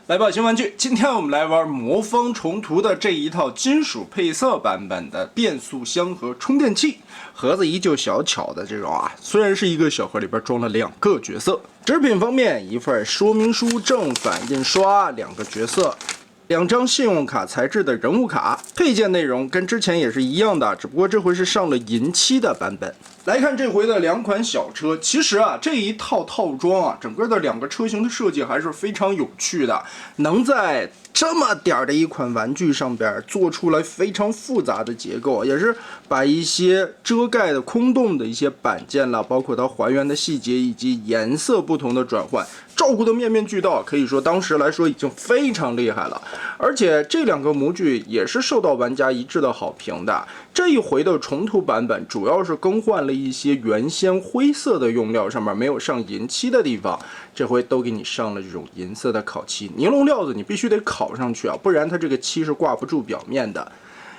来吧，新玩具！今天我们来玩魔方重涂的这一套金属配色版本的变速箱和充电器。盒子依旧小巧的这种啊，虽然是一个小盒，里边装了2个角色。纸品方面，一份说明书正反印刷，2个角色。2张信用卡材质的人物卡，配件内容跟之前也是一样的，只不过这回是上了银漆的版本。来看这回的2款小车，其实啊这一套套装啊，整个的2个车型的设计还是非常有趣的，能在这么点的一款玩具上边做出来非常复杂的结构，也是把一些遮盖的空洞的一些板件了，包括它还原的细节以及颜色不同的转换，照顾的面面俱到，可以说当时来说已经非常厉害了。而且这2个模具也是受到玩家一致的好评的。这一回的重涂版本主要是更换了一些原先灰色的用料，上面没有上银漆的地方，这回都给你上了这种银色的烤漆。尼龙料子你必须得烤上去啊，不然它这个漆是挂不住表面的。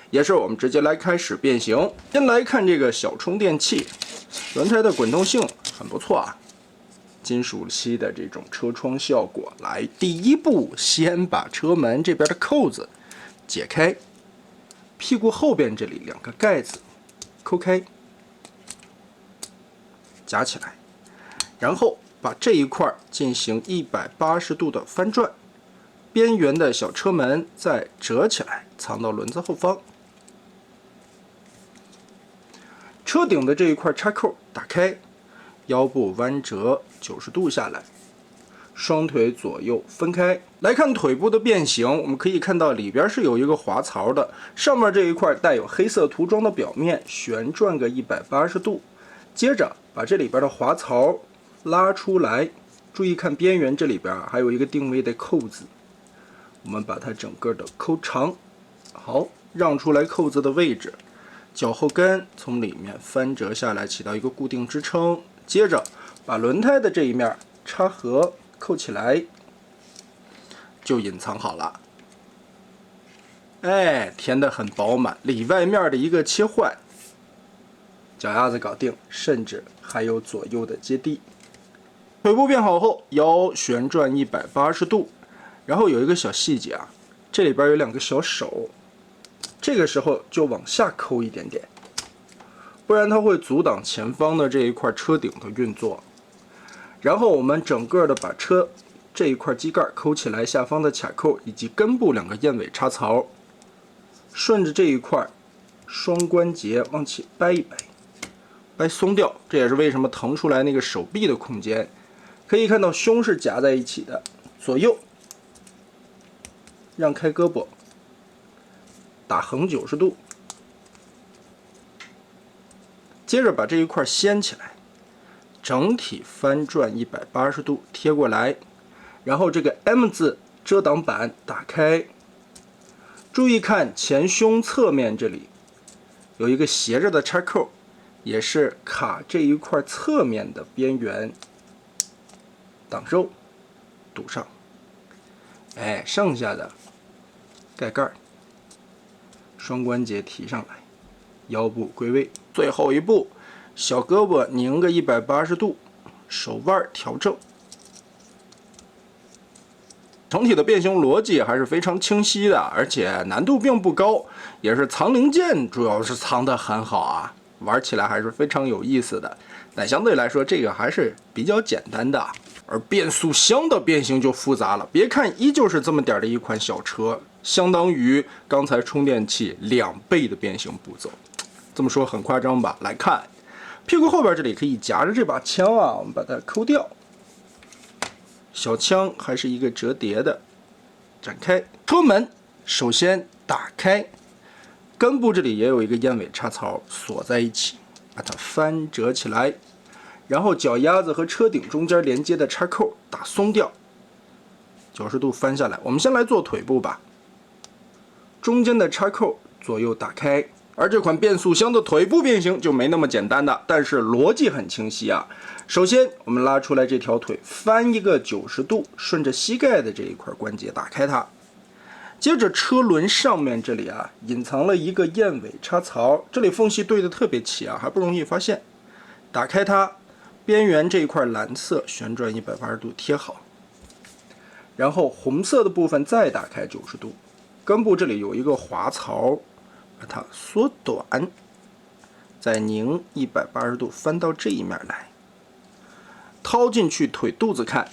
也是我们直接来开始变形。先来看这个小充电器，轮胎的滚动性很不错啊，金属漆的这种车窗效果。来，第一步先把车门这边的扣子解开，屁股后边这里2个盖子抠开，夹起来，然后把这一块进行180度的翻转，边缘的小车门再折起来，藏到轮子后方。车顶的这一块插扣打开，腰部弯折90度下来，双腿左右分开。来看腿部的变形，我们可以看到里边是有一个滑槽的，上面这一块带有黑色涂装的表面旋转个180度，接着把这里边的滑槽拉出来，注意看边缘这里边还有一个定位的扣子，我们把它整个的抠长，好，让出来扣子的位置，脚后跟从里面翻折下来，起到一个固定支撑。接着把轮胎的这一面插合扣起来，就隐藏好了。哎，填得很饱满，里外面的一个切换，脚丫子搞定，甚至还有左右的接地。腿部变好后，腰旋转180度，然后有一个小细节啊，这里边有2个小手，这个时候就往下抠一点点，不然它会阻挡前方的这一块车顶的运作。然后我们整个的把车这一块机盖抠起来，下方的卡扣以及根部2个燕尾插槽，顺着这一块双关节往起掰一掰，掰松掉，这也是为什么腾出来那个手臂的空间。可以看到胸是夹在一起的，左右让开胳膊，打横90度，接着把这一块掀起来，整体翻转180度贴过来，然后这个 M 字遮挡板打开，注意看前胸侧面这里有一个斜着的插扣，也是卡这一块侧面的边缘，挡肉堵上。哎，剩下的盖盖，双关节提上来，腰部归位。最后一步，小胳膊拧个180度，手腕调正。整体的变形逻辑还是非常清晰的，而且难度并不高，也是藏零件主要是藏得很好啊，玩起来还是非常有意思的。但相对来说，这个还是比较简单的。而变速箱的变形就复杂了，别看依旧是这么点的一款小车，相当于刚才充电器2倍的变形步骤。这么说很夸张吧？来看屁股后边这里可以夹着这把枪啊，我们把它抠掉。小枪还是一个折叠的，展开。车门首先打开，根部这里也有一个燕尾插槽锁在一起，把它翻折起来。然后脚丫子和车顶中间连接的插扣打松掉，90度翻下来。我们先来做腿部吧，中间的插扣左右打开。而这款变速箱的腿部变形就没那么简单的，但是逻辑很清晰啊。首先我们拉出来这条腿，翻一个90度，顺着膝盖的这一块关节打开它。接着车轮上面这里啊，隐藏了一个燕尾插槽，这里缝隙对得特别齐啊，还不容易发现。打开它，边缘这一块蓝色旋转180度贴好，然后红色的部分再打开90度，根部这里有一个滑槽，把它缩短，再拧180度翻到这一面来，掏进去腿肚子看，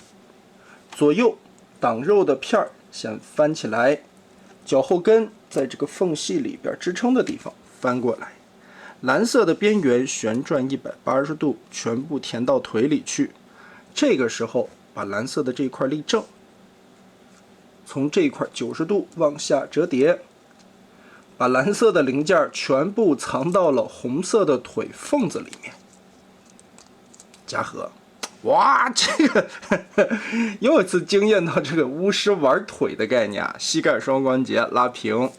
左右挡肉的片儿先翻起来，脚后跟在这个缝隙里边支撑的地方翻过来，蓝色的边缘旋转180度，全部填到腿里去。这个时候把蓝色的这一块立正，从这一块90度往下折叠，把蓝色的零件全部藏到了红色的腿缝子里面，夹合。哇，这个又一次惊艳到这个巫师玩腿的概念啊！膝盖双关节拉平，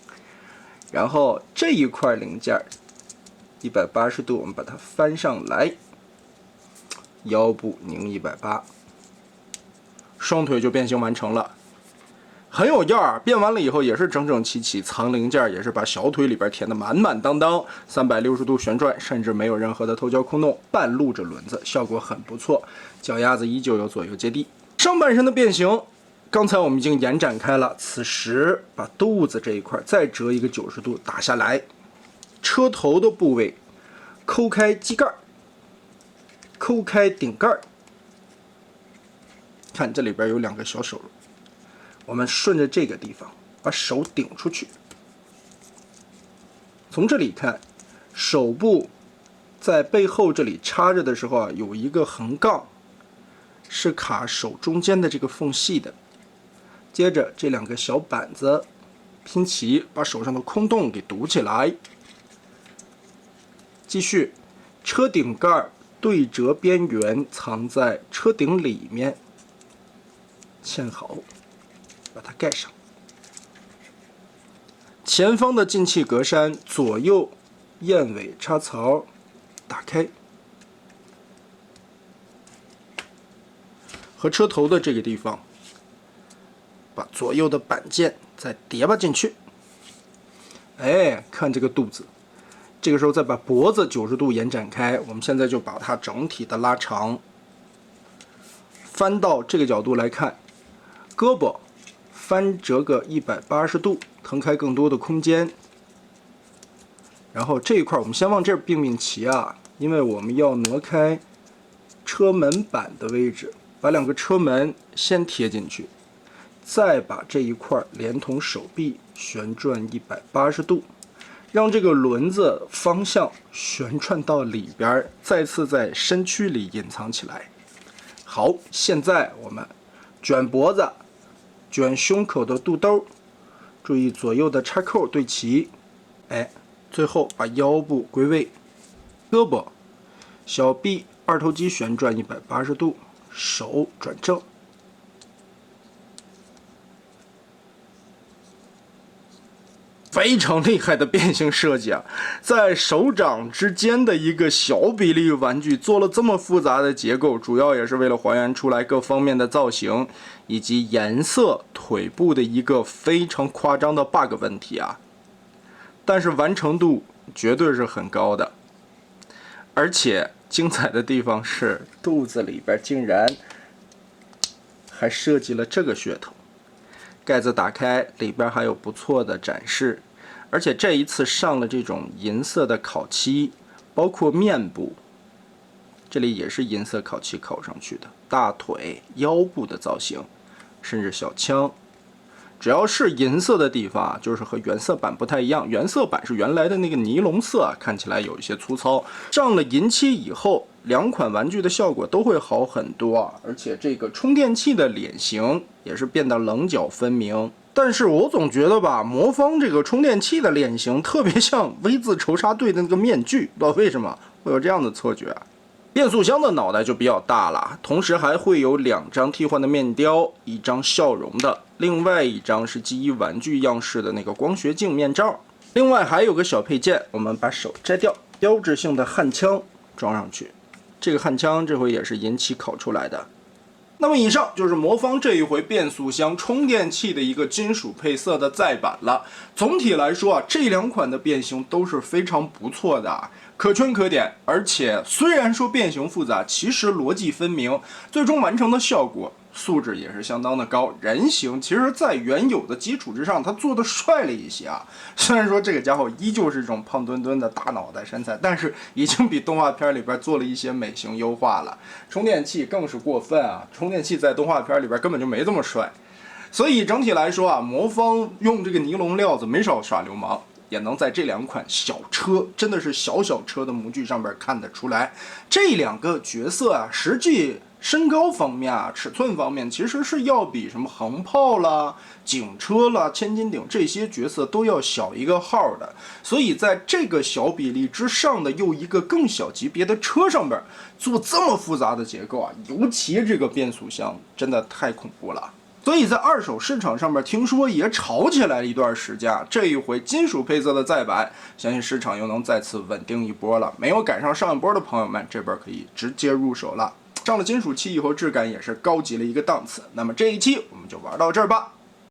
然后这一块零件180度，我们把它翻上来，腰部拧180，双腿就变形完成了。很有样儿，变完了以后也是整整齐齐，藏零件也是把小腿里边填得满满当当，360度旋转，甚至没有任何的头脚空洞，半露着轮子，效果很不错。脚丫子依旧有左右接地。上半身的变形，刚才我们已经延展开了，此时把肚子这一块再折一个90度打下来，车头的部位抠开机盖，抠开顶盖，看这里边有2个小手。我们顺着这个地方把手顶出去，从这里看，手部在背后这里插着的时候啊，有一个横杠，是卡手中间的这个缝隙的。接着这2个小板子拼齐，把手上的空洞给堵起来。继续，车顶盖对折边缘藏在车顶里面，嵌好。把它盖上，前方的进气格栅左右燕尾插槽打开，和车头的这个地方，把左右的板件再叠吧进去。哎，看这个肚子，这个时候再把脖子90度延展开，我们现在就把它整体的拉长，翻到这个角度来看，胳膊翻折个180度，腾开更多的空间。然后这一块我们先往这儿并齐啊，因为我们要挪开车门板的位置，把2个车门先贴进去，再把这一块连同手臂旋转180度，让这个轮子方向旋转到里边，再次在身躯里隐藏起来。好，现在我们卷脖子，卷胸口的肚兜，注意左右的插扣对齐。哎，最后把腰部归位，胳膊、小臂二头肌旋转180度，手转正。非常厉害的变形设计啊！在手掌之间的一个小比例玩具做了这么复杂的结构，主要也是为了还原出来各方面的造型以及颜色、腿部的一个非常夸张的 bug 问题啊！但是完成度绝对是很高的，而且精彩的地方是肚子里边竟然还设计了这个噱头。盖子打开，里边还有不错的展示，而且这一次上了这种银色的烤漆，包括面部，这里也是银色烤漆烤上去的，大腿、腰部的造型，甚至小枪，只要是银色的地方啊，就是和原色版不太一样。原色版是原来的那个尼龙色啊，看起来有一些粗糙。上了银漆以后，2款玩具的效果都会好很多啊，而且这个充电器的脸型也是变得棱角分明。但是我总觉得吧，魔方这个充电器的脸型特别像 V 字仇杀队的那个面具，不知道为什么会有这样的错觉啊。变速箱的脑袋就比较大了，同时还会有2张替换的面雕，一张笑容的，另外一张是记忆玩具样式的那个光学镜面罩。另外还有个小配件，我们把手摘掉，标志性的焊枪装上去。这个焊枪这回也是银漆烤出来的。那么以上就是魔方这一回变速箱充电器的一个金属配色的再版了。总体来说啊，这2款的变形都是非常不错的啊，可圈可点。而且虽然说变形复杂，其实逻辑分明，最终完成的效果素质也是相当的高，人形其实在原有的基础之上，他做的帅了一些啊。虽然说这个家伙依旧是这种胖墩墩的大脑袋身材，但是已经比动画片里边做了一些美型优化了。充电器更是过分啊，充电器在动画片里边根本就没这么帅。所以整体来说啊，魔方用这个尼龙料子没少耍流氓。也能在这两款小车，真的是小车的模具上边看得出来，这两个角色啊，实际身高方面啊，尺寸方面，其实是要比什么横炮啦、警车啦、千斤顶这些角色都要小一个号的。所以在这个小比例之上的又一个更小级别的车上边做这么复杂的结构啊，尤其这个变速箱真的太恐怖了。所以在二手市场上面，听说也炒起来了一段时间。这一回金属配色的再版，相信市场又能再次稳定一波了。没有赶上上一波的朋友们，这边可以直接入手了。上了金属漆以后，质感也是高级了一个档次。那么这一期我们就玩到这儿吧。